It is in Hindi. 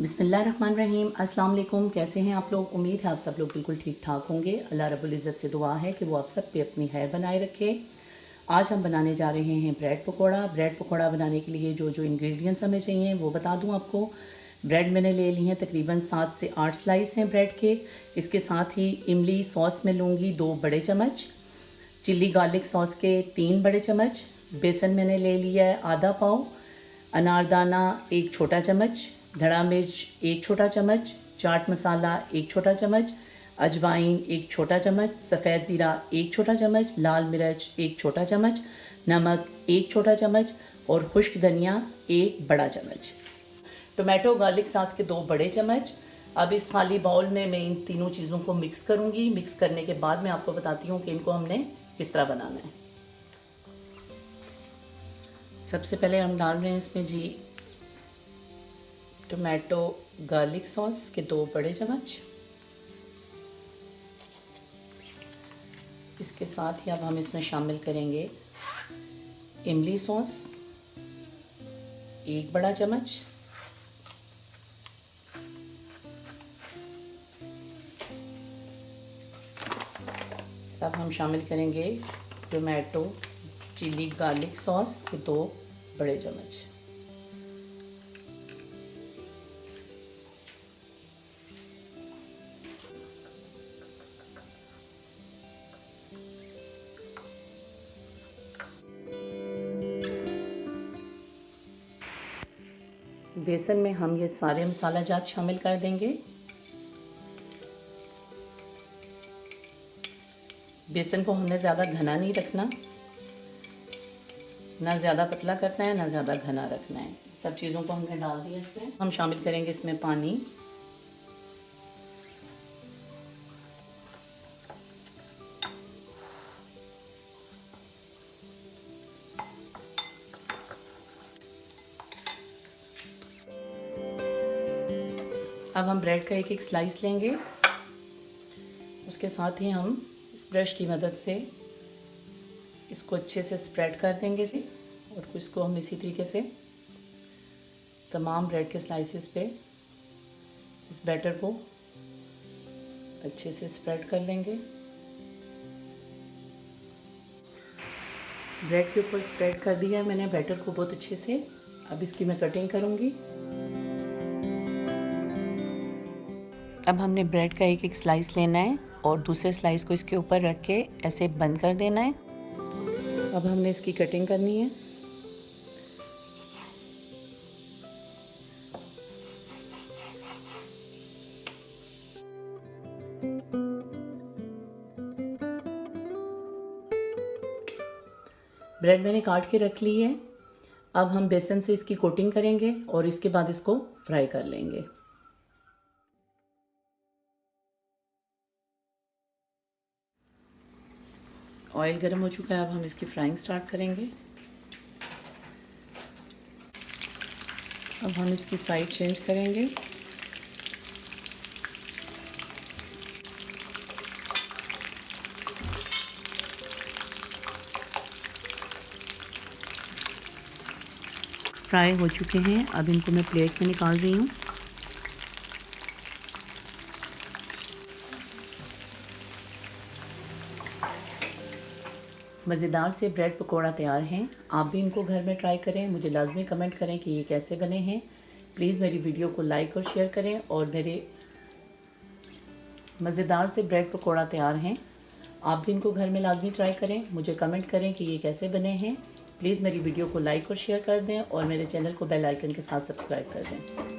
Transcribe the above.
बिस्मिल्लाहिर्रहमानिर्रहीम। अस्सलाम वालेकुम। कैसे हैं आप लोग? उम्मीद है आप सब लोग बिल्कुल ठीक ठाक होंगे। अल्लाह रब्बुल इज़्ज़त से दुआ है कि वो आप सब पे अपनी खैर बनाए रखे। आज हम बनाने जा रहे हैं ब्रेड पकोड़ा। ब्रेड पकोड़ा बनाने के लिए जो जो इंग्रेडिएंट्स हमें चाहिए वो बता दूं आपको। ब्रेड मैंने ले ली हैं, तकरीबन 7 से 8 स्लाइस हैं ब्रेड के। इसके साथ ही इमली सॉस में लूँगी 2 बड़े चम्मच, चिल्ली गार्लिक सॉस के 3 बड़े चम्मच, बेसन मैंने ले लिया है आधा पाव, अनारदाना 1 छोटा चम्मच, धड़ा मिर्च 1 छोटा चम्मच, चाट मसाला 1 छोटा चम्मच, अजवाइन 1 छोटा चम्मच, सफ़ेद ज़ीरा 1 छोटा चम्मच, लाल मिर्च 1 छोटा चम्मच, नमक 1 छोटा चम्मच और खुश्क धनिया 1 बड़ा चम्मच, टोमेटो गार्लिक सॉस के 2 बड़े चम्मच। अब इस खाली बाउल में मैं इन तीनों चीज़ों को मिक्स करूँगी। मिक्स करने के बाद मैं आपको बताती हूँ कि इनको हमने किस तरह बनाना है। सबसे पहले हम डाल रहे हैं इसमें जी टोमेटो गार्लिक सॉस के 2 बड़े चम्मच। इसके साथ ही अब हम इसमें शामिल करेंगे इमली सॉस 1 बड़ा चम्मच, अब हम शामिल करेंगे टोमेटो चिली गार्लिक सॉस के 2 बड़े चम्मच। बेसन में हम ये सारे मसाला जात शामिल कर देंगे। बेसन को हमने ज़्यादा घना नहीं रखना, ना ज़्यादा पतला करना है, ना ज़्यादा घना रखना है। सब चीज़ों को हमने डाल दिया इसमें। हम शामिल करेंगे इसमें पानी। अब हम ब्रेड का एक एक स्लाइस लेंगे। उसके साथ ही हम इस ब्रश की मदद से इसको अच्छे से स्प्रेड कर देंगे और इसको हम इसी तरीके से तमाम ब्रेड के स्लाइसेस पे इस बैटर को अच्छे से स्प्रेड कर लेंगे। ब्रेड के ऊपर स्प्रेड कर दिया है मैंने बैटर को बहुत अच्छे से। अब इसकी मैं कटिंग करूँगी। अब हमने ब्रेड का एक एक स्लाइस लेना है और दूसरे स्लाइस को इसके ऊपर रख के ऐसे बंद कर देना है। अब हमने इसकी कटिंग करनी है। ब्रेड मैंने काट के रख ली है। अब हम बेसन से इसकी कोटिंग करेंगे और इसके बाद इसको फ्राई कर लेंगे। ऑयल गर्म हो चुका है, अब हम इसकी फ्राइंग स्टार्ट करेंगे। अब हम इसकी साइड चेंज करेंगे। फ्राई हो चुके हैं, अब इनको मैं प्लेट में निकाल रही हूँ। मज़ेदार से ब्रेड पकोड़ा तैयार हैं। आप भी इनको घर में ट्राई करें। मुझे लाजमी कमेंट करें कि ये कैसे बने हैं। प्लीज़ मेरी वीडियो को लाइक और शेयर करें। और मेरे मज़ेदार से ब्रेड पकोड़ा तैयार हैं। आप भी इनको घर में लाजमी ट्राई करें। मुझे कमेंट करें कि ये कैसे बने हैं। प्लीज़ मेरी वीडियो को लाइक और शेयर कर दें और मेरे चैनल को बेल आइकन के साथ सब्सक्राइब कर दें।